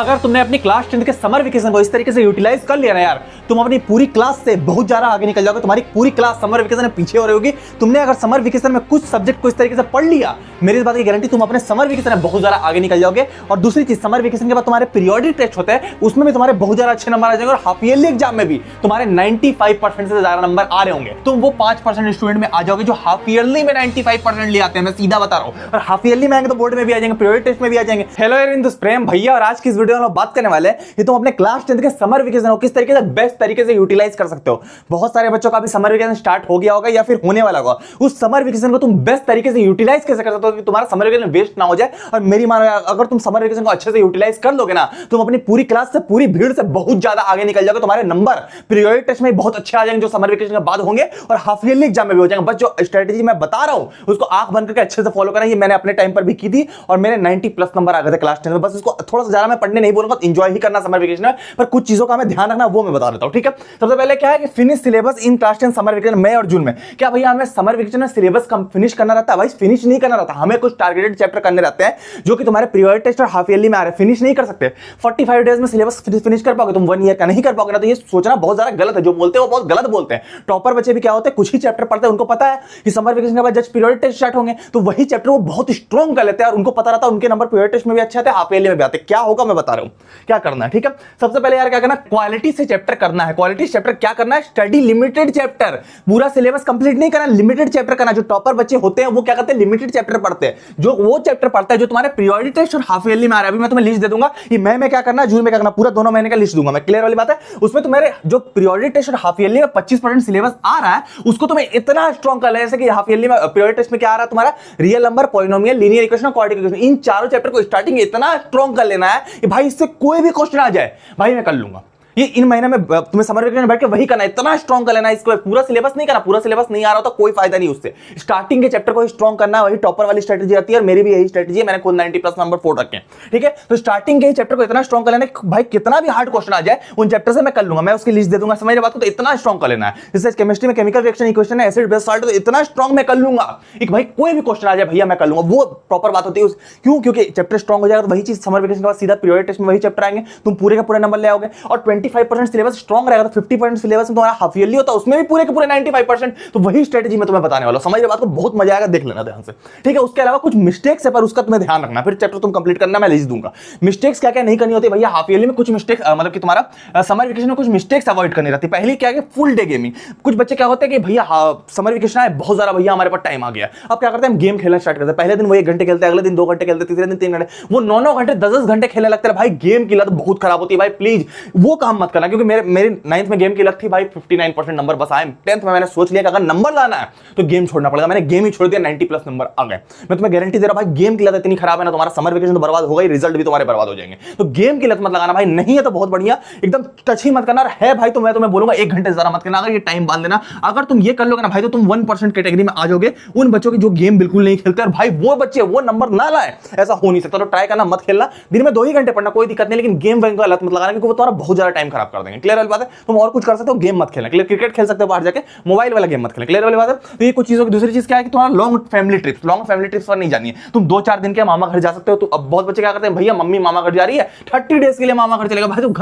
अगर तुमने अपनी क्लास 10 के समर वेकेशन को इस तरीके से यूटिलाइज कर लिया ना यार, तुम अपनी पूरी क्लास से बहुत ज्यादा आगे निकल जाओगे। तुम्हारी पूरी क्लास समर वेकेशन में पीछे हो रही होगी। तुमने अगर समर वेकेशन में कुछ सब्जेक्ट को इस तरीके से पढ़ लिया, मेरी इस बात की गारंटी, तुम अपने समर वेकेशन में बहुत ज्यादा आगे निकल जाओगे। और दूसरी चीज, समर वेकेशन के बाद तुम्हारे पीरियोडिक टेस्ट होते हैं, उसमें भी तुम्हारे बहुत ज्यादा अच्छे नंबर आ जाएंगे और हाफ ईयरली एग्जाम में भी तुम्हारे 95% से ज्यादा नंबर आ रहे होंगे। तुम वो 5% स्टूडेंट में आ जाओगे जो हाफ ईयरली में 95% ले आते हैं। मैं सीधा बता रहा हूं। और हाफ ईयरली में आएंगे तो बोर्ड में भी आ जाएंगे, पीरियोडिक टेस्ट में भी आ जाएंगे। हेलो यार, प्रेम भैया, और आज की इस वीडियो में बात करने वाले हैं कि तुम अपने क्लास 10 के समर वेकेशन को किस तरीके से बेस्ट तरीके से यूटिलाइज कर सकते हो। बहुत सारे बच्चों का भी समर वेकेशन स्टार्ट हो गया होगा या फिर होने वाला होगा। उस समर वेकेशन को तुम बेस्ट तरीके से यूटिलाइज कैसे कर सकते हो कि तुम्हारा समर वेकेशन वेस्ट ना हो जाए। और मेरी मानो, अगर तुम समर वेकेशन को अच्छे से यूटिलाइज कर लोगे ना, तुम अपनी पूरी क्लास से, पूरी भीड़ से बहुत ज्यादा आगे निकल जाओगे। तुम्हारे नंबर पीरियोडिक टेस्ट में बहुत अच्छे आ जाएंगे जो समर वेकेशन के बाद होंगे, और हाफ ईयरली एग्जाम में भी हो जाएंगे। बस जो स्ट्रेटेजी मैं बता रहा हूं उसको आंख बंद करके अच्छे से फॉलो करना। ये मैंने अपने टाइम पर भी की थी और मेरे 90+ नंबर आ गए थे क्लास 10 में। बस इसको थोड़ा सा ज्यादा मैं पढ़ने नहीं बोलूंगा, एंजॉय ही करना समर वेकेशन में, पर कुछ चीजों का हमें ध्यान रखना वो मैं बता देता हूं, ठीक है। सबसे पहले क्या है कि finish syllabus in class 10 summer vacation, मई और जून में। क्या भैया हमें समर वेकेशन में सिलेबस फिनिश करना रहता है? भाई फिनिश नहीं करना रहता, हमें कुछ टारगेटेड चैप्टर करने रहते हैं जो कि तुम्हारे पीरियोडिक टेस्ट और हाफ ईयरली में आ रहे हैं। फिनिश नहीं कर सकते। 45 डेज में सिलेबस फिनिश कर पाओगे तुम? 1 ईयर का नहीं कर पाओगे ना। तो ये सोचना बहुत ज्यादा गलत है। जो बोलते हैं वो बहुत गलत बोलते हैं। टॉपर बच्चे भी क्या होते हैं, कुछ ही चैप्टर पढ़ते हैं, उनको पता है कि समर वेकेशन के बाद जब पीरियोडिक टेस्ट स्टार्ट होंगे तो वही चैप्टर वो बहुत स्ट्रॉन्ग कर लेते हैं और उनको पता रहता है उनके नंबर पीरियोडिक टेस्ट में भी अच्छे आते हैं, हाफ ईयरली में भी आते हैं। क्या होगा मैं बता रहा हूं क्या करना है, ठीक है। सबसे पहले यार क्या करना, क्वालिटी से चैप्टर करना है। क्वालिटी चैप्टर क्या करना है, स्टडी लिमिटेड चैप्टर। पूरा सिलेबस कंप्लीट नहीं करना, लिमिटेड चैप्टर करना। जो टॉपर बच्चे होते हैं वो क्या करते हैं, लिमिटेड चैप्टर पढ़ते हैं। जो वो चैप्टर पढ़ता है जो तुम्हारे पीरियोडिक टेस्ट और हाफ ईयरली में आ रहा है। अभी मैं तुम्हें लिस्ट दे दूंगा कि मई में क्या करना है, जून में क्या करना, पूरा दोनों महीने का लिस्ट दूंगा मैं। क्लियर वाली बात है। उसमें तुम्हारे जो पीरियोडिक टेस्ट और हाफ ईयरली में 25% सिलेबस आ रहा है उसको तुम्हें इतना स्ट्रॉन्ग कर लेना, जैसे कि हाफ ईयरली में पीरियोडिक टेस्ट में क्या आ रहा है तुम्हारा, real number, polynomial, linear equation और क्वाड्रेटिक इक्वेशन। इन चारों चैप्टर को स्टार्टिंग इतना स्ट्रॉन्ग कर लेना है कि भाई इससे कोई भी क्वेश्चन आ जाए भाई मैं कर लूंगा। ये इन महीने में तुम्हें समर वेकेशन में बैठ के वही करना है, इतना स्ट्रॉन्ग कर लेना है। इसको पूरा सिलेबस नहीं करना, पूरा सिलेबस नहीं आ रहा तो कोई फायदा नहीं उससे। स्टार्टिंग के चैप्टर को स्ट्रॉन्ग करना है, वही टॉपर वाली स्ट्रेटजी आती है और मेरी भी यही स्ट्रेटजी है। मैंने खुद 90+ नंबर 4 रखे हैं, ठीक है। तो स्टार्टिंग के चैप्टर को इतना स्ट्रॉन्ग कर लेना है भाई कितना भी हार्ड क्वेश्चन आ जाए उन चैप्टर से मैं कर लूंगा। मैं उसकी लिस्ट दे दूंगा, समझ रहे बात को। तो इतना स्ट्रॉन्ग कर लेना है। जैसे केमिस्ट्री में केमिकल रिएक्शन इक्वेशन है, एसिड बेस सॉल्ट, तो इतना स्ट्रॉन्ग मैं कर लूंगा कि भाई कोई भी क्वेश्चन आ जाए भैया मैं कर लूंगा। वो प्रॉपर बात होती है। क्यों? क्योंकि चैप्टर स्ट्रॉन्ग हो जाएगा तो वही चीज समर वेकेशन के बाद सीधा पीरियोडिक टेस्ट में वही चैप्टर आएंगे, तुम पूरे के पूरे नंबर ले आओगे। और 25% सिलेबस स्ट्रॉन्ग रहेगा तो 50% सिलेबस में तुम्हारा हाफ ईयरली होता है, उसमें भी पूरे के पूरे 95%। तो वही स्ट्रेटजी मैं तुम्हें बताने वाला हूं। समझ रहे बात को, बहुत मजा आएगा, देख लेना ध्यान से, ठीक है। उसके अलावा कुछ मिस्टेक्स है पर उसका तुम्हें ध्यान रखना, फिर चैप्टर तुम कंप्लीट करना, मैं लिस्ट दूंगा। मिस्टेक्स क्या क्या नहीं करनी होती भैया हाफ ईयरली में। कुछ मिस्टेक मतलब कि तुम्हारा समर वेकेशन में कुछ मिस्टेक्स अवॉइड करनी रहती है। पहली क्या है, फुल डे गेमिंग। कुछ बच्चे क्या होते हैं कि भैया समर वेकेशन है बहुत ज्यादा, भैया हमारे पास टाइम आ गया, अब क्या करते हैं, हम गेम खेलना स्टार्ट करते हैं। पहले दिन वो 1 घंटे खेलते हैं, अगले दिन 2 घंटे खेलते हैं, तीसरे दिन 3 घंटे, वो 9 घंटे 10 घंटे खेलने लगते हैं। भाई गेम की लत बहुत खराब होती है भाई, प्लीज वो काम मत करना। क्योंकि मेरी 9th में गेम की लत थी भाई, 59% नंबर बस आए। 10th में मैंने सोच लिया कि अगर नंबर लाना है तो गेम छोड़ना पड़ेगा। मैंने गेम ही छोड़ दिया, 90+ नंबर आ गए। मैं तुम्हें गारंटी दे रहा हूं भाई, गेम की लत इतनी खराब है ना, तुम्हारा समर वेकेशन तो बर्बाद होगा ही, रिजल्ट भी तुम्हारे बर्बाद हो जाएंगे। तो गेम की लत मत लगाना भाई। नहीं है तो बहुत बढ़िया, एकदम टच ही मत करना। है भाई तो मैं तुम्हें बोलूंगा 1 घंटे ज्यादा मत करना। अगर ये टाइम बांध देना, अगर तुम ये कर लोगे ना भाई, तो तुम 1% कैटेगरी में आ जाओगे उन बच्चों की जो गेम बिल्कुल नहीं खेलते। और भाई वो बच्चे वो नंबर ना लाए, ऐसा हो नहीं सकता। तो ट्राई करना, मत खेलना। दिन में 2 ही घंटे पढ़ना, कोई दिक्कत नहीं, लेकिन गेम का लत मत लगाना क्योंकि वो तुम्हारा बहुत ज्यादा टाइम खराब कर देंगे। क्लियर वाली बात है। तुम और कुछ कर सकते हो, गेम मत खेलना। क्रिकेट खेल सकते हो बाहर जाके, मोबाइल वाला गेम मत खेलना। क्लियर वाली बात है। तो ये कुछ चीजों की दूसरी चीज क्या है कि तुम्हारा लॉन्ग फैमिली ट्रिप्स पर नहीं जानी है। तुम 2-4 दिन के मामा घर जा सकते हो। तो अब बहुत बच्चे क्या करते हैं, भैया मम्मी मामा घर जा रही है, 30 डेज के लिए मामा घर चलेगा। भाई तू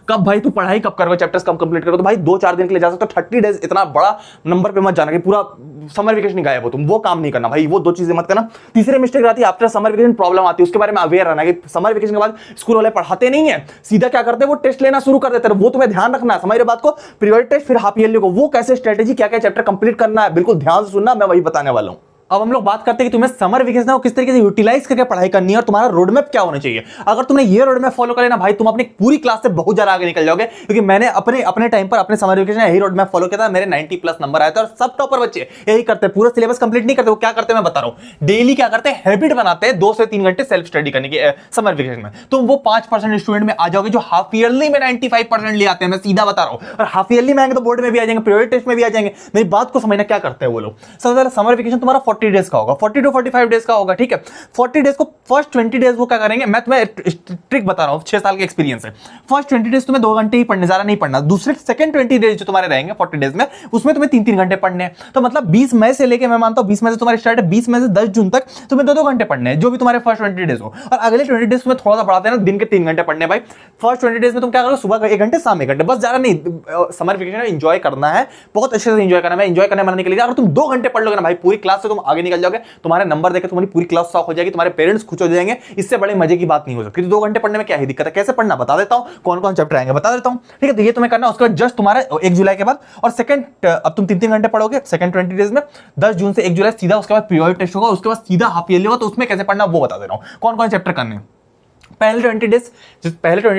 कब भाई तू पढ़ाई कब करोगे, चैप्टर्स कब कंप्लीट करोगे? तो भाई 2-4 दिन के लिए जा सकते हो। 30 डेज इतना बड़ा नंबर पे मत जाना कि पूरा समर वेकेशन गायब हो। तुम वो काम नहीं करना भाई, वो 2 चीजें मत करना। तीसरी मिस्टेक आती है, आफ्टर समर वेकेशन प्रॉब्लम आती है, उसके बारे में अवेयर रहना कि समर वेकेशन के बाद स्कूल वाले पढ़ाते नहीं है, सीधा क्या करते हैं, वो टेस्ट लेना शुरू कर देते हैं। वो तुम्हें ध्यान रखना है, समझ रहे बात को। पीरियोडिक टेस्ट फिर हाफ ईयरली को, वो कैसे स्ट्रेटेजी, क्या क्या चैप्टर कंप्लीट करना है, बिल्कुल ध्यान से सुनना, मैं वही बताने वाला हूं। अब हम लोग बात करते हैं कि तुम्हें समर वेकेशन को किस तरीके से यूटिलाइज करके पढ़ाई करनी है और तुम्हारा रोड मैप क्या होना चाहिए। अगर तुमने ये रोड मैप फॉलो करे ना भाई, तुम अपनी पूरी क्लास से बहुत ज्यादा आगे निकल जाओगे। क्योंकि मैंने अपने टाइम पर अपने समर वेकेशन यही रोड मैप फॉलो किया था, मेरे 90+ नंबर आए थे। और सब टॉपर बच्चे यही करते हैं, पूरा सिलेबस कंप्लीट नहीं करते। वो क्या करते हैं मैं बता रहा हूं, डेली क्या करते हैं, हैबिट बनाते हैं 2 से 3 घंटे सेल्फ स्टडी करने की समर वेकेशन में। तुम वो 5% स्टूडेंट में आ जाओगे जो हाफ ईयरली में 95% ले आते हैं, मैं सीधा बता रहा हूं। और हाफ ईयरली में आएंगे तो बोर्ड में भी आ जाएंगे, पीरियोडिक टेस्ट में भी आ जाएंगे। मेरी बात को समझना, क्या करते हैं वो लोग। सबसे पहले समर वेकेशन तुम्हारा 40 डेज का होगा, 40 to 45 डेज का होगा, ठीक है। 40 डेज को फर्स्ट 20 डेज वो क्या करेंगे, मैं तुम्हें ट्रिक बता रहा हूँ, 6 साल का एक्सपीरियंस है। फर्स्ट 20 डेज तुम्हें 2 घंटे ही पढ़ने, ज्यादा नहीं पढ़ना। दूसरे सेकंड 20 डेज जो तुम्हारे रहेंगे 40 डेज में, उसमें तुम्हें 3-3 घंटे पढ़ने हैं। तो मतलब 20 मई से लेके, मैं मानता हूँ 20 मई से तुम्हारी स्टार्ट है, 20 मई से 10 जून तक तुम्हें 2-2 घंटे पढ़ने हैं, जो भी तुम्हारे फर्स्ट 20 डेज हो। और अगले 20 डेज तुम्हें थोड़ा सा बढ़ाते हैं ना, दिन के 3 घंटे पढ़ने भाई। फर्स्ट 20 डेज में तुम क्या करो, सुबह 1 घंटे, शाम 1 घंटे, बस ज्यादा नहीं। समर वेकेशन में एंजॉय करना है, बहुत अच्छे से एंजॉय करना है। एंजॉय करने बनाने के लिए अगर तुम 2 घंटे पढ़ लोगे ना भाई, पूरी क्लास से तुम आगे निकल जाओगे, तुम्हारे नंबर देखे तुम्हारी पूरी क्लास शॉक हो जाएगी, तुम्हारे पेरेंट्स खुश हो जाएंगे। इससे बड़े मजे की बात नहीं हो सकती। 2 घंटे पढ़ने में क्या ही दिक्कत है, कैसे पढ़ना बता देता हूं, कौन कौन चैप्टर आएंगे बता देता हूं, ठीक है। तो ये तुम्हें करना, उसके बाद जस्ट तुम्हारा 1 जुलाई के बाद, और सेकंड अब तुम 3-3 घंटे पढ़ोगे सेकंड 20 डेज में, 10 जून से 1 जुलाई सीधा, उसके बाद पीरियोडिक टेस्ट होगा, उसके बाद सीधा हाफ ईयरली होगा। तो उसमें कैसे पढ़ना वो बता दे रहा हूं, कौन कौन चैप्टर करने हैं। पहले 20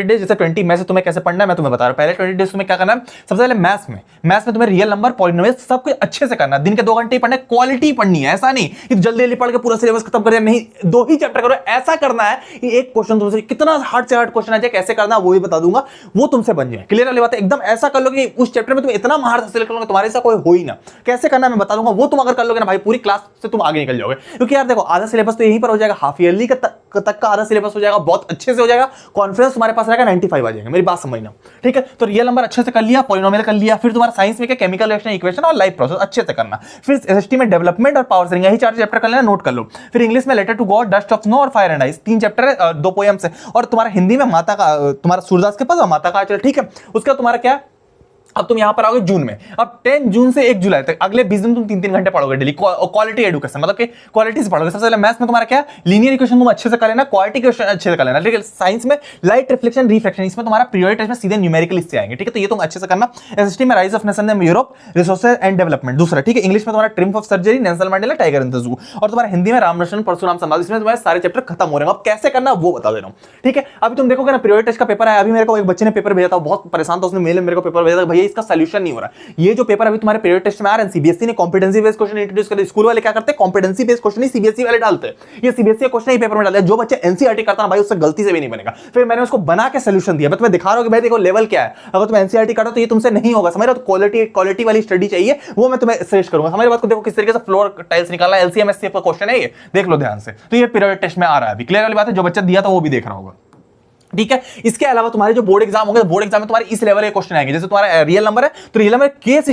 डेज जैसे 20 मई से तुम्हें कैसे पढ़ना है मैं तुम्हें बता रहा हूं। पहले 20 डेज तुम्हें क्या करना है, सबसे पहले मैथ्स में तुम्हें रियल नंबर, पॉलिनोमियल सब कुछ अच्छे से करना है। दिन के 2 घंटे ही पढ़ना है, क्वालिटी पढ़नी है। ऐसा नहीं कि जल्दी जल्दी पढ़ के पूरा सिलेबस खत्म कर दिया, नहीं, 2 ही चैप्टर करो। ऐसा करना है कि एक क्वेश्चन तुमसे कितना हार्ड से हार्ड क्वेश्चन आ जाए, कैसे करना है वो भी बता दूंगा, वो तुमसे बन जाए। क्लियर वाली बात है, एकदम ऐसा कर लो कि उस चैप्टर में तुम इतना महारत हासिल कर लोगे, तुम्हारे साथ कोई हो ही ना। कैसे करना है मैं बता दूंगा, वो तुम अगर कर लोगे ना भाई, पूरी क्लास से तुम आगे निकल जाओगे। क्योंकि यार देखो, आधा सिलेबस तो यहीं पर हो जाएगा, हाफ ईयरली तक का आधा सिलेबस हो जाएगा, बहुत अच्छे से हो जाएगा। कॉन्फिडेंस तुम्हारे पास रहेगा, 95 आ जाएंगे, मेरी बात समझना, ठीक है। तो रियल नंबर अच्छे से कर लिया, पॉलिनोमियल कर लिया, फिर तुम्हारा साइंस में क्या, केमिकल रिएक्शन, इक्वेशन और लाइफ प्रोसेस अच्छे से करना। फिर एसएसटी में डेवलपमेंट और पावर शेयरिंग, यही 4 चैप्टर कर लेना, नोट कर लो। फिर इंग्लिश में letter to God, dust of snow और फायर एंड आइस, 3 चैप्टर है, 2 पोएम्स है। और तुम्हारा हिंदी में माता का, तुम्हारा सूरदास के पास माता का आंचल, ठीक है। उसका तुम्हारा क्या, अब तुम यहां पर आओगे जून में। अब 10 जून से 1 जुलाई तक अगले 20 दिन तुम 3-3 घंटे पढ़ोगे डेली, क्वालिटी एजुकेशन, मतलब कि क्वालिटी से पढ़ोगे। सबसे पहले मैथ्स में तुम्हारा क्या, लीनियर इक्वेशन तुम अच्छे से कर लेना, क्वालिटी क्वेश्चन अच्छे से कर लेना, ठीक है। साइंस में लाइट रिफ्लेक्शन रिफ्रैक्शन, इसमें तुम्हारा पीरियोडिक टेस्ट में सीधे न्यूमेरिकल इससे आएंगे, ठीक है। तो ये तुम अच्छे से करना। एसएसटी में rise of nation in Europe, resources and development दूसरा, ठीक है। इंग्लिश में तुम्हारा triumph of surgery, Nelson Mandela, tiger in the zoo. और तुम्हारा हिंदी में रामकृष्ण परशुराम संवाद, इसमें तुम्हारे सारे चैप्टर खत्म हो रहे हैं। अब कैसे करना वो बता दे रहा हूं, ठीक है। अभी तुम देखोगे ना, पीरियोडिक टेस्ट का पेपर है, अभी मेरे को एक बच्चे ने पेपर भेजा था, बहुत परेशान था, उसने मेल में मेरे को पेपर भेजा था, भैया इसका सोल्यूशन नहीं हो रहा। ये जो पेपर अभी तुम्हारे पीरियड टेस्ट में आ रहे हैं, सीबीएसई ने कॉम्पिटेंसी बेस्ड क्वेश्चन इंट्रोड्यूस कर, स्कूल वाले क्या करते हैं, कॉम्पिटेंसी बेस्ड क्वेश्चन ही सीबीएसई वाले डालते हैं। ये सीबीएसई क्वेश्चन ही पेपर में डालते हैं। जो बच्चे एनसीईआरटी करता है भाई, उससे गलती से भी नहीं बनेगा। फिर मैंने उसको बना के सोल्यूशन दिया, मैं तुम्हें दिखा रहा हूं कि भाई देखो लेवल क्या है। अगर तुम एनसीईआरटी करो तो ये तुमसे नहीं होगा, समझ रहे हो। तो क्वालिटी वाली स्टडी चाहिए, वो मैं तुम्हें सजेस्ट करूंगा। हमारी बात को देखो किस तरीके से फ्लोर टाइल्स निकालना, एलसीएम एससीएफ का क्वेश्चन है, ये देख लो ध्यान से। तो ये पीरियड टेस्ट में आ रहा है अभी, क्लियर वाली बात है। जो बच्चा दिया था वो भी देख रहा होगा, ठीक है। इसके अलावा तुम्हारे जो बोर्ड एग्जाम होंगे, बोर्ड एग्जाम में तुम्हारे इस लेवल के क्वेश्चन आएंगे। जैसे तुम्हारा रियल नंबर है तो real number case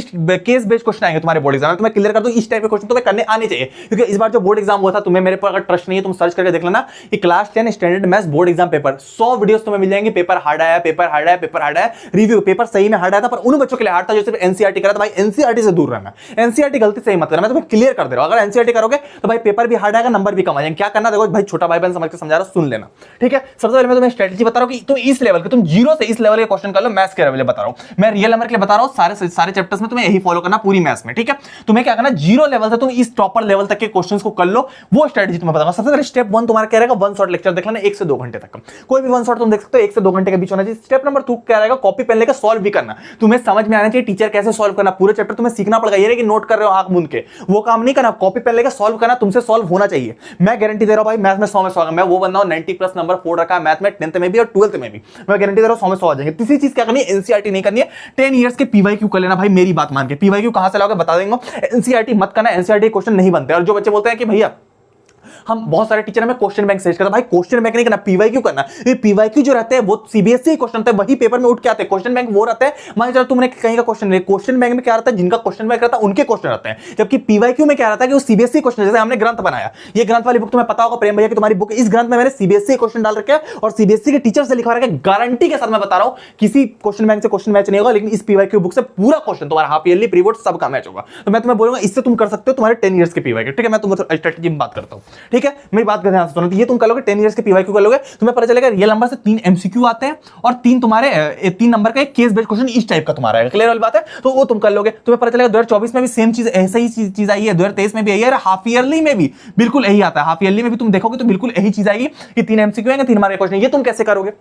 based question आएंगे तुम्हारे बोर्ड एग्जाम में। तुम्हें क्लियर कर दूं, इस टाइप के क्वेश्चन तुम्हें करने आने चाहिए। क्योंकि इस बार जो बोर्ड एग्जाम हुआ था, तुम्हें मेरे पर अगर ट्रस्ट नहीं है, तुम सर्च करके देख लेना कि class 10 standard maths board exam paper 100 videos तुम्हें मिल जाएंगे। पेपर हार्ड आया, पेपर हार्ड आया, पेपर हार्ड आया, रिव्यू पेपर सही में हार्ड आया था, पर उन बच्चों के लिए हार्ड था जो सिर्फ एनसीईआरटी करा था। भाई एनसीईआरटी से दूर रहना, एनसीईआरटी गलती सही मत करना, मैं तुम्हें क्लियर कर दे रहा हूं। अगर एनसीईआरटी करोगे तो भाई पेपर भी हार्ड आएगा, नंबर भी कम आ जाएंगे। क्या करना, देखो भाई छोटा भाई बहन समझ के समझा रहा हूं, सुन लेना, ठीक है। सबसे पहले मैं तुम्हें स्ट्रेटजी बता रहा हूं कि तुम इस लेवल के, तुम 0 से इस लेवल के क्वेश्चन कर लो। मैथ्स के लेवल बता रहा हूं मैं, रियल नंबर के लिए बता रहा हूं। सारे चैप्टर्स में तुम्हें यही फॉलो करना पूरी मैथ्स में, ठीक है। तुम्हें क्या करना, 0 लेवल से तुम इस टॉपर लेवल तक के क्वेश्चंस को कर लो, वो स्ट्रेटजी तुम्हें बताऊंगा। सबसे पहले स्टेप 1 तुम्हारा क्या रहेगा, 1 शॉट लेक्चर देख लेना 1 से 2 घंटे तक। कोई भी 1 शॉट तुम देख सकते हो, 1 से 2 घंटे के बीच होना चाहिए। स्टेप नंबर 2 क्या रहेगा, कॉपी पेन लेकर सॉल्व भी करना। तुम्हें समझ में आना चाहिए टीचर कैसे सॉल्व करना, पूरे चैप्टर तुम्हें सीखना पड़ेगा। ये नहीं कि नोट कर रहे हो आंख मूंद के, वो काम नहीं करना। कॉपी पेन लेकर सॉल्व करना, तुमसे सॉल्व होना चाहिए। मैं गारंटी दे रहा हूं भाई, मैथ में 100 में 100, मैं वो बंदा हूं 90+ नंबर 4 रखा है मैथ में, 10th में भी और 12th में भी। मैं गारंटी दे रहा हूं 100 में 100 आ जाएंगे। तीसरी चीज क्या करनी है, एनसीईआरटी नहीं करनी है। 10 इयर्स के पीवाईक्यू कर लेना भाई, मेरी बात मान के। पीवाईक्यू कहां से लाओगे बता देंगे, एनसीईआरटी मत करना, एनसीईआरटी क्वेश्चन नहीं बनते। और जो बच्चे बोलते हैं कि भैया हम बहुत सारे टीचर हमें क्वेश्चन बैंक सजेस्ट करते हैं, भाई क्वेश्चन बैंक नहीं करना, पीवाईक्यू करना। ये पीवाईक्यू जो रहते हैं वो सीबीएसई क्वेश्चन होते हैं, वही पेपर में उठ के आते हैं। क्वेश्चन बैंक वो रहते हैं, मान लीजिए तुमने कहीं का क्वेश्चन लिया, क्वेश्चन बैंक में क्या रहता है, जिनका क्वेश्चन बैंक रहता है उनके क्वेश्चन रहते हैं। जबकि पीवाईक्यू में क्या रहता है कि वो सीबीएसई क्वेश्चन, जैसे हमने ग्रंथ बनाया, ये ग्रंथ वाली बुक तुम्हें पता होगा प्रेम भैया की तुम्हारी बुक, इस ग्रंथ में मैंने सीबीएसई क्वेश्चन डाल रखे हैं और सीबीएसई के टीचर से लिखवा रखा है। गारंटी के साथ मैं बता रहा हूं, किसी क्वेश्चन बैंक से क्वेश्चन मैच नहीं होगा, लेकिन इस पीवाईक्यू बुक से पूरा क्वेश्चन तुम्हारा हाफ ईयरली प्री बोर्ड सबका मैच होगा। तो मैं तुम्हें बोलूंगा इससे तुम कर सकते हो तुम्हारे 10 इयर्स के पीवाईक्यू, ठीक है। मैं तुम्हें स्ट्रेटजी में बात करता हूं, ठीक है। मेरी बात ध्यान से सुनो, ये तुम कर लोगे 10 इयर्स के पीवाईक्यू कर लोगे, तुम्हें पता चलेगा रियल नंबर से 3 एमसीक्यू आते हैं और 3 तुम्हारे 3 नंबर का एक केस बेस्ड क्वेश्चन इस टाइप का तुम्हारा है। क्लियर वाली बात है, तो वो तुम कर लोगे। तुम्हें पता चलेगा 2024 में भी सेम चीज, ऐसा ही चीज आई है, 2023 में भी आई है, हाफ ईयरली में भी बिल्कुल यही आता है। हाफ ईयरली में भी तुम देखोगे तो बिल्कुल यही चीज आएगी कि 3 एमसीक्यू आएंगे, 3 नंबर के क्वेश्चन। ये तुम कैसे करोगे,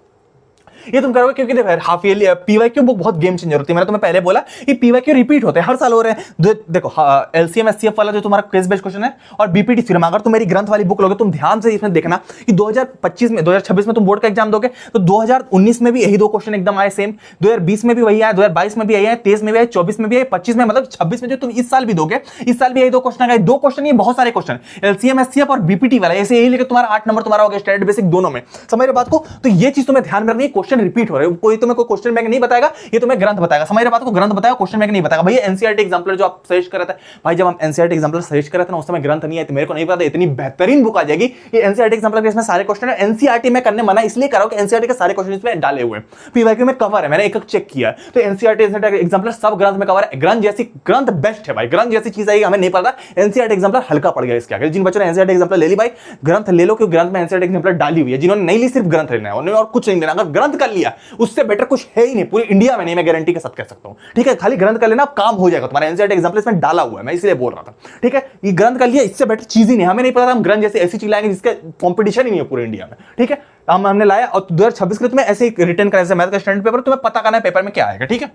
ये तुम करोगे क्योंकि देखो हाफ ईयरली पीवाईक्यू बुक बहुत गेम चेंजर होती है। मैंने तुम्हें पहले बोला कि पीवाईक्यू रिपीट होते हैं, हर साल हो रहे हैं। देखो एलसीएम एससीएफ वाला जो तुम्हारा क्विज बेस्ड क्वेश्चन है और बीपीटी थ्योरम, अगर तुम मेरी ग्रंथ वाली बुक लोगे, तुम ध्यान से इसमें देखना कि 2025 में 2026 में तुम बोर्ड का एग्जाम दोगे तो 2019 में भी यही दो क्वेश्चन एकदम आए सेम, 2020 में भी वही आए, 2022 में भी यही आए, 23 में भी आए, 24 में भी आए, 25 में, मतलब 26 में जो तुम इस साल भी दोगे, इस साल भी यही दो क्वेश्चन आए। दो क्वेश्चन, ये बहुत सारे क्वेश्चन एलसीएम एससीएफ और बीपीटी वाला, ऐसे यही लेके तुम्हारा 8 नंबर तुम्हारा हो गया स्टैंडर्ड बेसिक दोनों में। समझ रहे बात को? तो ये चीज तुम्हें ध्यान में रखनी है, क्वेश्चन रिपीट हो रहे हैं, कोई तुम्हें कोई क्वेश्चन बैंक नहीं बताएगा, ये तुम्हें ग्रंथ बताएगा। समझ रहे बात को? ग्रंथ बताएगा, क्वेश्चन बैंक नहीं बताएगा। भैया एनसीईआरटी एग्जाम्पलर जो आप सजेस्ट कर रहे थे, भाई जब हम एनसीईआरटी एग्जाम्पलर सजेस्ट कर रहे थे ना, उस समय ग्रंथ नहीं आए थे, मेरे को नहीं पता इतनी बेहतरीन बुक आ जाएगी। ये एनसीईआरटी एग्जाम्पलर के इसमें सारे क्वेश्चन है। एनसीईआरटी में करने मना इसलिए कर रहा हूं कि एनसीईआरटी के सारे क्वेश्चन इसमें डाले हुए हैं, पीवाईक्यू में कवर है, मैंने एक चेक किया है। तो एनसीईआरटी एग्जाम्पलर सब ग्रंथ में कवर है। ग्रंथ जैसी ग्रंथ बेस्ट है भाई, ग्रंथ जैसी चीज आएगी हमें नहीं पता। एनसीईआरटी एग्जाम्पलर हल्का पड़ गया इसके आगे। जिन बच्चों ने एनसीईआरटी एग्जाम्पलर ले ली भाई, ग्रंथ ले लो, क्योंकि ग्रंथ में एनसीईआरटी एग्जाम्पलर डाली हुई है। जिन्होंने नहीं ली सिर्फ ग्रंथ लेना है, उन्हें और कुछ नहीं लेना। अगर ग्रंथ कर लिया उससे बेटर कुछ है ही नहीं पूरी इंडिया में, नहीं मैं गारंटी के साथ कह सकता हूं। ठीक है, खाली ग्रंथ कर लेना, काम हो जाएगा तुम्हारा। एनसीईआरटी एग्जाम्पल इसमें डाला हुआ है, मैं इसलिए बोल रहा था। ठीक है, ये ग्रंथ कर लिया, इससे बेटर चीज ही नहीं। हमें नहीं पता हम ग्रंथ जैसे ऐसी चीज लाएंगे जिसका कंपटीशन ही नहीं है पूरे इंडिया में। ठीक है, हमने लाया और 2026 के लिए तुम्हें ऐसे रिटर्न करना, मैथ का स्टैंडर्ड पेपर तुम्हें पता करना है पेपर में क्या आएगा। ठीक है,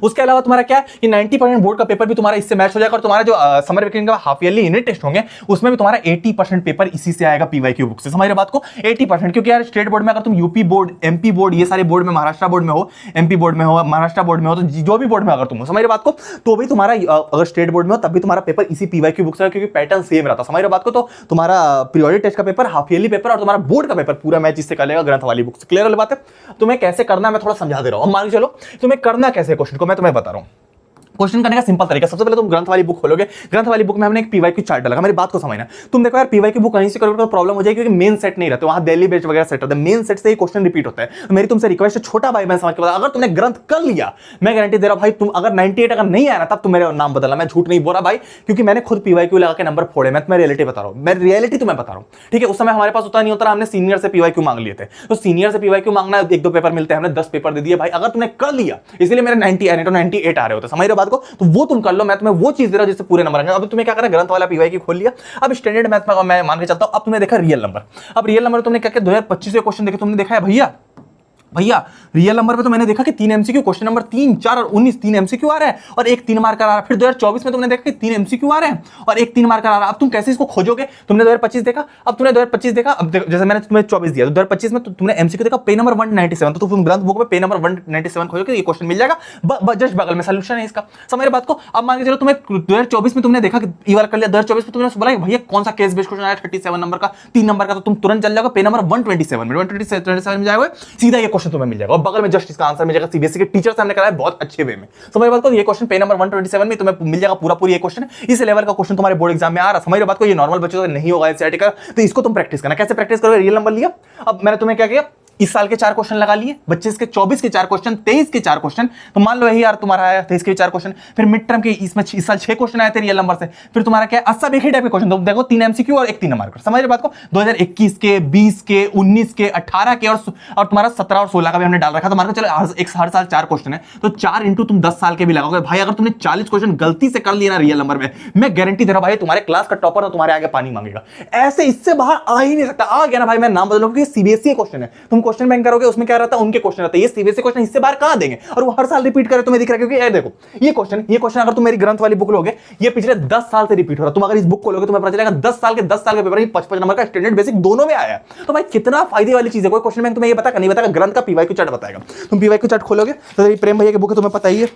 उसके अलावा तुम्हारा क्या है कि 90% बोर्ड का पेपर भी तुम्हारा इससे मैच हो जाएगा और तुम्हारा जो समर वेकेशन का हाफ ईयरली यूनिट टेस्ट होंगे उसमें भी तुम्हारा 80% पेपर इसी से आएगा, पीवाईक्यू बुक से। समझ रहे बात को? 80%, क्योंकि यार स्टेट बोर्ड में अगर तुम यूपी बोर्ड, एमपी बोर्ड, ये सारे बोर्ड में, महाराष्ट्र बोर्ड में हो, एमपी बोर्ड में हो, महाराष्ट्र बोर्ड में हो, तो जो भी बोर्ड में अगर तुम हो, समझ रहे बात को, तो भी तुम्हारा अगर स्टेट बोर्ड में हो तब भी तुम्हारा पेपर इसी पीवाईक्यू बुक से, क्योंकि पैटर्न सेम रहता है। समझ रहे बात को? तो तुम्हारा पीरियोडिक टेस्ट का पेपर, हाफ ईयरली पेपर और तुम्हारा बोर्ड का पेपर पूरा मैच इससे कर लेगा ग्रंथ वाली बुक से। क्लियर वाली बात है? तुम्हें कैसे करना है मैं थोड़ा समझा दे रहा हूं। मान के चलो तुम्हें करना कैसे क्वेश्चन को मैं तुम्हें बता रहा हूं। क्वेश्चन करने का सिंपल तरीका, सबसे पहले तुम ग्रंथ वाली बुक खोलोगे। ग्रंथ वाली बुक में हमने एक पीवाईक्यू चार्ट डाला। मेरी बात को समझना, तुम देखो यार पीवाईक्यू बुक कहीं से करोगे तो प्रॉब्लम हो जाएगी, क्योंकि मेन सेट नहीं रहते वहां, दिल्ली बेस्ड वगैरह सेट होते हैं। मेन सेट से ही क्वेश्चन रिपीट होता है। तो मेरी तुमसे रिक्वेस्ट है, छोटा भाई मैं समझ के बता, अगर तुमने ग्रंथ कर लिया, मैं गारंटी दे रहा हूं भाई, तुम अगर 98 अगर नहीं आया ना तब तुम मेरे नाम बदलना, मैं झूठ नहीं बोल रहा भाई, क्योंकि मैंने खुद पीवाईक्यू लगा के नंबर फोड़े। मैं तुम्हें रियलिटी बता रहा हूं, मैं रियलिटी तुम्हें बता रहा हूं। ठीक है, उस समय हमारे पास उतना नहीं होता, हमने सीनियर से पीवाईक्यू मांग लिए थे। तो सीनियर से पीवाईक्यू मांगना, एक दो पेपर मिलते हैं, हमने 10 पेपर दे दिए भाई। अगर तुमने कर लिया, इसलिए मेरे 90 आए, तो 98 आ रहे होते। समझ रहे बात को? तो वो तुम कर लो, मैं तुम्हें वो चीज दे रहा हूं जिससे पूरे नंबर आएंगे। अब तुम्हें क्या करना है, ग्रंथ वाला पीवाईक्यू खोल लिया। अब स्टैंडर्ड मैथ में मैं मान के चलता हूं, अब तुमने देखा रियल नंबर। अब रियल नंबर तुमने क्या किया, 2025 के क्वेश्चन देखे, तुमने देखा है भैया रियल नंबर पे तो मैंने देखा कि 3 एमसीक्यू, क्वेश्चन नंबर 3, 4 और 19 3 एमसीक्यू आ रहा है और एक 3 मार्कर आ रहा है। फिर 2024 में तुमने देखा कि 3 एमसीक्यू आ रहे हैं और एक 3 मार्कर आ रहा है। अब तुम कैसे इसको खोजोगे? तुमने 2025 देखा, अब तुमने 2025 देखा, अब जैसे मैंने तुम्हें 24 दिया, तो 2025 में तुमने एमसीक्यू देखा, पेज नंबर 197, तो तुम ग्रंथ बुक में पेज नंबर 197 खोजोगे, ये क्वेश्चन मिल जाएगा, जस्ट बगल में सॉल्यूशन है इसका। समझ रहे बात को? अब मान के चलो तुम्हें 2024 में तुमने देखा कि ई वाला कर लिया, 2024 में तुमने बोला भैया कौन सा केस बेस्ड क्वेश्चन आया 37 नंबर का, 3 नंबर का, तो तुम तुरंत चल जाओगे पेज नंबर 127 में, 127 में जाओगे, सीधा ये क्वेश्चन तुम्हें मिल जाएगा और बगल में जस्ट इसका आंसर मिल जाएगा। सीबीएसई के टीचर से हमने कराया बहुत अच्छे वे में। समझ बात को? ये क्वेश्चन पेज नंबर 127 में तुम्हें मिल जाएगा पूरा ये क्वेश्चन। इस लेवल का क्वेश्चन तुम्हारे बोर्ड एग्जाम में आ रहा। समझ बात को? ये नॉर्मल बच्चों का नहीं होगा एनसीईआरटी का, तो इसको तुम प्रैक्टिस करना। कैसे प्रैक्टिस करोगे? रियल नंबर लिया, अब मैंने तुम्हें क्या किया, इस साल के 4 क्वेश्चन लगा लिए, 25 के 24 के 4 क्वेश्चन, 23 के 4 क्वेश्चन, तो मान लो यही यार तुम्हारा आया 23 के 4 क्वेश्चन। फिर मिड टर्म के इसमें इस साल 6 क्वेश्चन आए थे रियल नंबर से। फिर तुम्हारा क्या है, सब एक ही टाइप के क्वेश्चन, तो देखो 3 एमसीक्यू और एक 3 मार्कर। समझ रहे बात को? 2021 के, 20 के, 19 के, 18 के और तुम्हारा 17 और 16 का भी हमने डाल रखा। तो मान के चलो हर साल 4 क्वेश्चन है, तो 4 इंटू तुम 10 साल के भी लगाओगे भाई। अगर तुमने 40 क्वेश्चन गलती से कर लिए ना रियल नंबर में, मैं गारंटी दे रहा हूं भाई तुम्हारे क्लास का टॉपर तुम्हारे आगे पानी मांगेगा। ऐसे इससे बाहर आ ही नहीं सकता। आ गया ना भाई, मैं नाम बदलूंगा, क्योंकि सीबीएसई क्वेश्चन है, तुम क्वेश्चन बैंक करोगे उसमें क्या रहता है, उनके क्वेश्चन रहते हैं। ये सीबीएसई क्वेश्चन इससे बाहर कहां देंगे, और वो हर साल रिपीट करे, तुम्हें दिख रहा है। क्योंकि ये देखो ये क्वेश्चन अगर तुम मेरी ग्रंथ वाली बुक लोगे, ये पिछले 10 साल से रिपीट हो रहा है। तुम अगर इस बुक को लोगे तुम्हें पता चलेगा 10 साल के पेपर 55 नंबर का स्टैंडर्ड बेसिक दोनों में आया है। तो भाई कितना फायदे वाली चीज है। कोई क्वेश्चन बैंक तुम्हें ये बताएगा नहीं, बताएगा ग्रंथ का पीवाईक्यू चार्ट बताएगा। तुम पीवाईक्यू चार्ट खोलोगे तो प्रेम भैया की बुक है, तुम्हें पता ही है।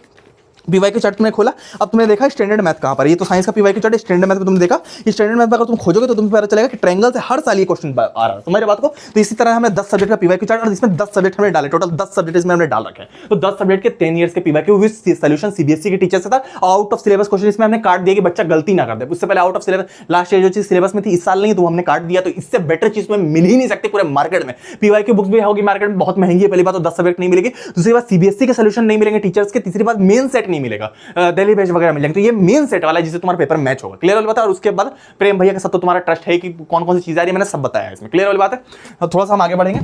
पीवाईक्यू चार्ट तुमने खोला, अब तुमने देखा स्टैंडर्ड मैथ कहां पर, ये तो साइंस का पीवाईक्यू चार्ट, स्टैंडर्ड मैथ में तुमने देखा। स्टैंडर्ड मैथ में अगर तुम खोजोगे तो तुम्हें पता चलेगा कि ट्रायंगल से हर साल ये क्वेश्चन आ रहा है। तुम्हारी बात को? तो इसी तरह हमने 10 सब्जेक्ट का पीवाईक्यू चार्ट और इसमें 10 सब्जेक्ट हमने डाले, टोटल 10 सब्जेक्ट इसमें हमने डाल रखे हैं। तो 10 सब्जेक्ट के 10 ईयर्स के पीवाईक्यू विद सॉल्यूशन सीबीएसई के टीचर से था। आउट ऑफ सिलेबस क्वेश्चन इसमें हमने काट दिया कि बच्चा गलती ना कर दे। उससे पहले out of syllabus last year जो चीज सिलेबस में थी इस साल नहीं, तो हमने काट दिया। तो इससे बेटर चीज में मिल ही नहीं सकती पूरे मार्केट में। पीवाईक्यू बुक्स भी होगी मार्केट में, बहुत महंगी है। पहली बात तो 10 सब्जेक्ट नहीं मिलेगी, दूसरी बात सीबीएसई के सॉल्यूशन नहीं मिलेंगे टीचर्स के, तीसरी बात मेन सेट नहीं मिलेगा, दिल्ली बेस्ड वगैरह मिल जाएंगे। तो ये मेन सेट वाला है जिससे तुम्हारा पेपर मैच होगा। क्लियर वाली बात है? और उसके बाद प्रेम भैया के साथ तो तुम्हारा ट्रस्ट है कि कौन कौन सी चीजें आ रही है, मैंने सब बताया है इसमें। क्लियर वाली बात है? थोड़ा सा हम आगे बढ़ेंगे।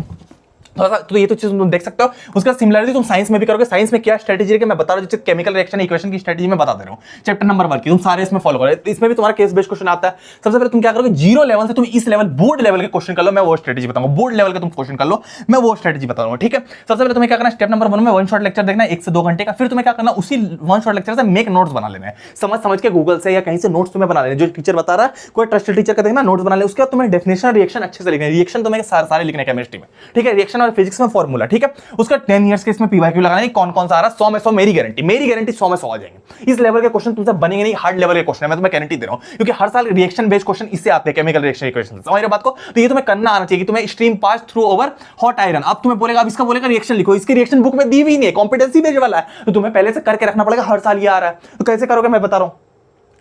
थोड़ा सा तो ये तो चीज तुम देख सकते हो। उसका सिमिलरिटी तुम साइंस में भी करोगे। साइंस में क्या स्ट्रेटेजी है मैं बता रहा हूँ, जैसे केमिकल रिएक्शन इक्वेशन की स्ट्रेटेजी में बता दे रहा हूँ, चैप्टर नंबर 1 की तुम सारे इसमें फॉलो करो। इसमें भी तुम्हारा केस बेस्ड क्वेश्चन आता है। सबसे पहले तुम क्या करोगे, जीरो लेवल से तुम इस लेवल बोर्ड लेवल के क्वेश्चन कर लो, मैं वो स्ट्रेटेजी बताऊंगा। बोर्ड लेवल का तुम क्वेश्चन कर लो, मैं वो स्ट्रेटेजी बताऊंगा, ठीक है। सबसे पहले तुम्हें क्या करना है, स्टेप नंबर 1 में वन शॉट लेक्चर देखना है 1 से 2 घंटे का। फिर तुम्हें क्या करना, उसी वन शॉट लेक्चर से मेक नोट्स बना लेना है, समझ समझ के गूगल से या कहीं से नोट्स तुम्हें बना लेना, जो टीचर बता रहा है कोई ट्रस्टेड टीचर का देखना, नोट्स बना ले। उसके बाद तुम्हें डेफिनेशन रिएक्शन अच्छे से लिखना है। रिएक्शन तुम्हें सारे लिखने केमिस्ट्री में, ठीक है, रिएक्शन और फिजिक्स में फॉर्मूला, ठीक है। उसका 10 इयर्स के इसमें पीवाईक्यू लगाना है, कौन कौन सा आ रहा है, 100 में 100 मेरी गारंटी 100 में 100 आ जाएंगे। इस लेवल के क्वेश्चन तुमसे बनेंगे नहीं, हार्ड लेवल के क्वेश्चन है, मैं तुम्हें गारंटी दे रहा हूं, क्योंकि हर साल रिएक्शन बेस्ड क्वेश्चन इससे आते हैं, केमिकल रिएक्शन इक्वेशन। समझ रहे बात को? तो ये तुम्हें करना आना चाहिए कि तुम्हें stream pass through over hot iron. अब तुम्हें बोलेगा, अब इसका बोलेगा रिएक्शन लिखो, इसकी रिएक्शन बुक में दी हुई नहीं है, कॉम्पिटेंसी बेस्ड वाला है, तो तुम्हें पहले से करके रखना पड़ेगा। हर साल ये आ रहा है, तो कैसे करोगे मैं बता रहा हूं।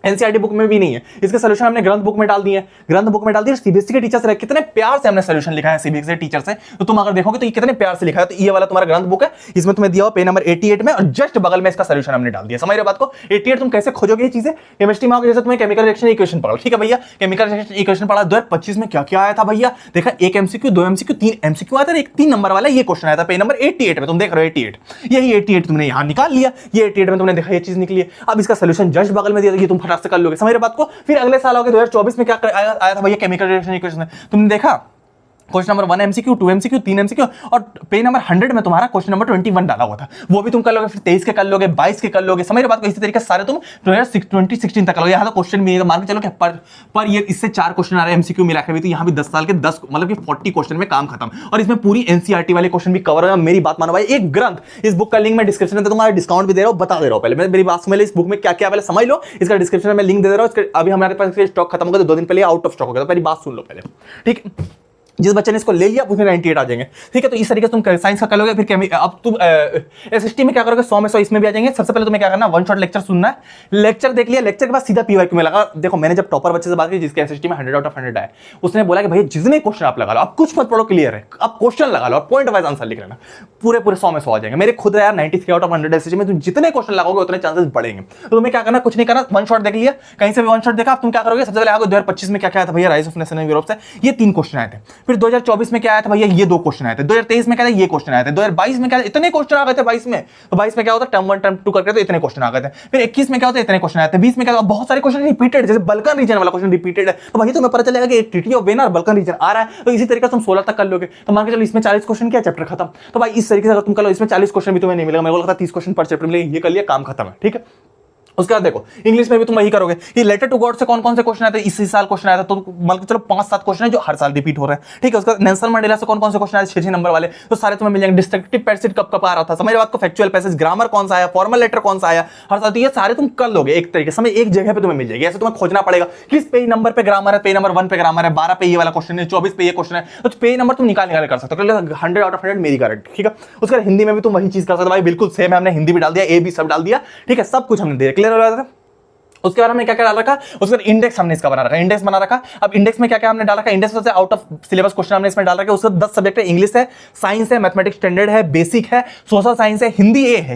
एनसीईआरटी बुक में भी नहीं है, इसके सोल्यूशन हमने ग्रंथ बुक में डाल दिए, ग्रंथ बुक में डाल दिए। सीबीएसई के टीचर से कितने प्यार से हमने सोल्यूशन लिखा है, सीबीएसई के टीचर से, तो तुम अगर देखोगे तो ये कितने प्यार से लिखा है। तो ये वाला तुम्हारा ग्रंथ बुक है, इसमें तुम्हें दिया हुआ पेज नंबर 88 में, और जस्ट बगल में इसका सोल्यूशन हमने डाल दिया। समझ रहे बात को? 88 तुम कैसे खोजोगे ये चीजें, केमिस्ट्री में आओगे, जैसे तुम्हें केमिकल रिएक्शन इक्वेशन पढ़ा, ठीक है भैया, केमिकल रिएक्शन इक्वेशन पढ़ा 2025 में क्या क्या आया था भैया, देखा 1 एमसीक्यू 2 एमसीक्यू 3 एमसीक्यू आया था, एक 3 नंबर वाला ये क्वेश्चन आया था पेज नंबर 88 में, तुम देख रहे हो 88, यही 88 तुमने यहां निकाल लिया, ये 88 में तुमने देखा ये चीज निकली है। अब इसका सोल्यूशन जस्ट बगल में दिया, ये तुम फटाक से कर लोगे। समझ रहे बात को? फिर अगले साल आओगे 2024 में क्या आया था भैया, केमिकल रिएक्शन इक्वेशन, तुमने देखा question number 1 MCQ 2 MCQ 3 MCQ, और पेज नंबर 100 में तुम्हारा क्वेश्चन नंबर 21 डाला हुआ था, वो भी तुम कर लोगे। फिर 23 के कर लोगे, 22 के कर लोगे। समझ रहे बात को? इसी तरीके से सारे तुम 2016 तक कर लोगे। यहाँ तो क्वेश्चन भी मान के चलो कि पर ईयर इससे 4 क्वेश्चन आ रहे हैं एमसीक्यू मिला के भी, तो यहाँ भी 10 साल के 10 मतलब कि 40 क्वेश्चन में काम खत्म, और इसमें पूरी एनसीईआरटी वाले क्वेश्चन भी कवर है। मेरी बात मानो भाई, एक ग्रंथ, इस बुक का लिंक मैं डिस्क्रिप्शन में तुम्हारा डिस्काउंट भी दे रहा हूँ, बता दे रहा हूँ। पहले मेरी बात समझ, इस बुक में क्या क्या पहले समझ लो, इसका डिस्क्रिप्शन में मैं लिंक दे रहा हूँ। अभी हमारे पास स्टॉक खत्म होगा, तो 2 दिन पहले आउट ऑफ स्टॉक हो गया, तो पहली बात सुन लो पहले, ठीक है। जिस बच्चे ने इसको ले लिया उसमें 98 आ जाएंगे, ठीक है। तो इस तरीके से तुम साइंस का कर लोगे। फिर अब तुम एसएसटी में क्या करोगे, 100 में 100 इसमें भी आ जाएंगे। सबसे पहले तुम्हें क्या करना, वन शॉट लेक्चर सुनना है, लेक्चर देख लिया, लेक्चर के बाद सीधा पीवाईक्यू में लगा। देखो मैंने जब टॉपर बच्चे से बात की जिसके एसएसटी में 100 आउट ऑफ 100 आए, उसने बोला कि भाई जितने क्वेश्चन आप लगा लो, आप कुछ मत पढ़ो, क्लियर है, आप क्वेश्चन लगा लो और पॉइंट वाइज आंसर लिख लेना, पूरे 100 में 100 आ जाएंगे। मेरे खुद यार 93 आउट ऑफ 100 एसएसटी में तुम जितने क्वेश्चन लगाओगे उतने चांसेस बढ़ेंगे। तो तुम्हें क्या करना, कुछ नहीं करना, वन शॉट देख लिया, कहीं से भी वन शॉट देखा, अब तुम क्या करोगे, सबसे पहले आओगे 2025 में क्या क्या आया था भैया, राइज ऑफ नेशन यूरोप से, ये 3 क्वेश्चन आए थे। फिर 2024 में क्या आया था भैया, ये 2 क्वेश्चन आए थे। 2023 में क्या था, ये क्वेश्चन आए थे। 2022 में क्या, इतने क्वेश्चन आ गए थे 22 में। तो 22 में क्या होता है, टर्म 1 टर्म 2 करके तो इतने क्वेश्चन आ गए थे। फिर 21 में क्या होता है, इतने क्वेश्चन आए थे। 20 में क्या, बहुत सारे क्वेश्चन रिपीटेड, जैसे बल्कन रीजन वाला क्वेश्चन रिपीटेड है, तो वही तुम्हें पता चलेगा कि ट्रीटी ऑफ वेना और बल्कन रीजन आ रहा है। तो इसी तरीके से तुम 16 तक कर लोगे, तो मान के चलो इसमें 40 क्वेश्न किया, चैप्टर खत्म। तो भाई इस तरीके से अगर तुम कर लो, इसमें 40 क्वेश्चन भी तुम्हें नहीं मिलेगा, मेरे को लगता है 30 क्वेश्चन पर चैप्टर मिलेंगे, ये कर लिया, काम खत्म है, ठीक है। उसके बाद देखो इंग्लिश में भी तुम वही करोगे, ये लेटर टू गॉड से कौन कौन से क्वेश्चन आए थे, इसी साल क्वेश्चन आया था, तो मान के चलो 5-7 क्वेश्चन है जो हर साल रिपीट हो रहे हैं, ठीक है। उसका नेल्सन मंडेला से कौन कौन से क्वेश्चन आए, 6 नंबर वाले, तो सारे तुम्हें मिल जाएंगे। डिस्ट्रक्टिव पैसेज कब कब आ रहा था, समझ बात को, फैक्चुअल पैसेज, ग्रामर कौन सा आया, फॉर्मल लेटर कौन सा आया हर साल, तो ये सारे तुम कर लोगे एक तरीके से, एक जगह पे तुम्हें मिल जाएगी। ऐसे तुम्हें खोजना पड़ेगा किस पेज नंबर पे ग्रामर है, पेज नंबर 1 पे ग्रामर है, 12 पे ये वाला क्वेश्चन है, 24 पे ये क्वेश्चन है, तो पेज नंबर तुम निकाल कर सकते हो। 100 आउट ऑफ 100 मेरी गारंटी, ठीक है। उसके बाद हिंदी में भी तुम वही चीज कर सकते हो भाई, बिल्कुल सेम है, हमने हिंदी भी डाल दिया, ए बी सब डाल दिया, ठीक है, सब कुछ हमने दिया, क्लियर हो रहा था। उसके बाद हमने क्या क्या डाल रखा, उसके बाद इंडेक्स हमने इसका बना रखा, इंडेक्स बना रखा। अब इंडेक्स में क्या क्या हमने डाल रखा, इंडेक्स से आउट ऑफ सिलेबस क्वेश्चन हमने इसमें डाल रखा। उसके 10 सब्जेक्ट है, इंग्लिश है, साइंस है, मैथमेटिक्स स्टैंडर्ड है, बेसिक है, सोशल साइंस है, हिंदी ए है,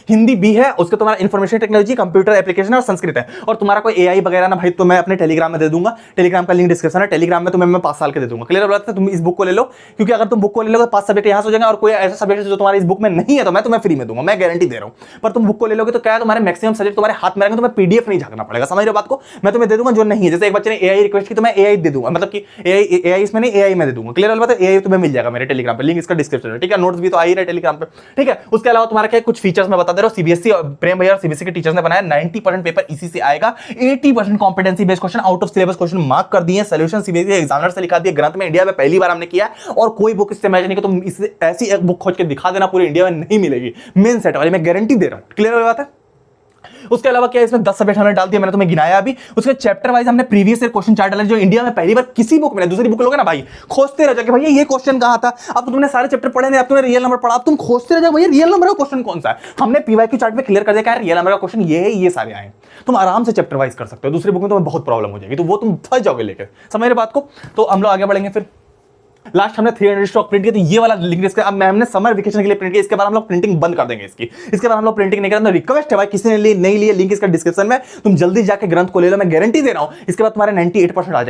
हिंदी बी है, उसके तुम्हारा इंफॉर्मेशन टेक्नोलॉजी, कंप्यूटर एप्लीकेशन और संस्कृत है। और तुम्हारा कोई एआई वगैरह ना भाई, तो मैं अपने टेलीग्राम में दे दूंगा, टेलीग्राम का लिंक डिस्क्रिप्शन है, टेलीग्राम में तुम्हें मैं 5 साल के दे दूंगा, क्लियर हो जाता है। तुम इस बुक को ले लो, क्योंकि अगर तुम बुक को ले लो 5 सब्जेक्ट यहाँ से हो जाएंगे, और कोई ऐसा सब्जेक्ट जो तुम्हारे इस बुक में नहीं है तो मैं तुम्हें फ्री में दूंगा, मैं गारंटी दे रहा हूँ। पर तुम बुक को ले लोगे तो क्या है, तुम्हारे मैक्सिमम सब्जेक्ट तुम्हारे हाथ में रहेंगे, तुम्हें पीडीएफ नहीं झांकना पड़ेगा। समझ रहे हो बात को, मैं तुम्हें दे दूंगा जो नहीं है, जैसे एक बच्चे ने एआई रिक्वेस्ट की तो मैं एआई दे दूंगा, मतलब कि एआई इसमें नहीं, एआई में दे दूंगा, क्लियर हो बात है। एआई तुम्हें मिल जाएगा मेरे टेलीग्राम पे, लिंक इसका डिस्क्रिप्शन है, ठीक है। नोट्स भी तो आ ही रहे टेलीग्राम पे, ठीक है। उसके अलावा तुम्हारा क्या कुछ फीचर्स मैं बता दे रहा हूँ, सीबीएसई और प्रेम भैया और सीबीएसई के टीचर्स ने बनाया, 90% पेपर इसी से आएगा, 80% competency based question, out of syllabus question mark कर दिए, सॉल्यूशन सीबीएसई एग्जामिनर से लिखा दिया, ग्रंथ में इंडिया में पहली बार हमने किया, और कोई बुक इससे मैच नहीं कि तुम इससे ऐसी एक बुक खोज के दिखा देना पूरे इंडिया में नहीं मिलेगी, मेन सेट वाली, मैं गारंटी दे रहा हूँ, क्लियर हो बात है। उसके अलावा क्या इसमें 10 सब्जेक्ट हमने डाल दिया, मैंने तुम्हें गिनाया अभी। उसके चैप्टर वाइज हमने प्रीवियस ईयर क्वेश्चन चार्ट डाले, जो इंडिया में पहली बार किसी बुक में, दूसरी बुक लोगे ना भाई, खोजते रह जाओगे भैया ये क्वेश्चन कहां था। अब तो तुमने सारे चैप्टर पढ़े नहीं, अब तुमने रियल नंबर पढ़ा, अब तुम खोजते रह जाओ भैया रियल नंबर का क्वेश्चन कौन सा है। हमने पीवाईक्यू चार्ट में क्लियर कर दिया, रियल नंबर का क्वेश्चन ये है, ये सारे आए, तुम आराम से चैप्टर वाइज कर सकते हो। दूसरी बुक में तुम्हें बहुत प्रॉब्लम हो जाएगी, तो वो तुम फंस जाओगे लेकर, समझ रहे बात को। तो हम लोग आगे बढ़ेंगे। फिर लास्ट हमने 300 स्टॉक प्रिंट किया, तो ये वाला लिंक इसका अब हमने समर वेकेशन के लिए प्रिंट किया, इसके बाद हम लोग प्रिंटिंग बंद कर देंगे इसके बाद हम लोग प्रिंटिंग नहीं करेंगे। रिक्वेस्ट है भाई, किसी ने नहीं लिया लिंक इसका डिस्क्रिप्शन में, तुम जल्दी जाके ग्रंथ को ले लो, मैं गारंटी दे रहा हूं इसके बाद तुम्हारे 98% आ जाएंगे।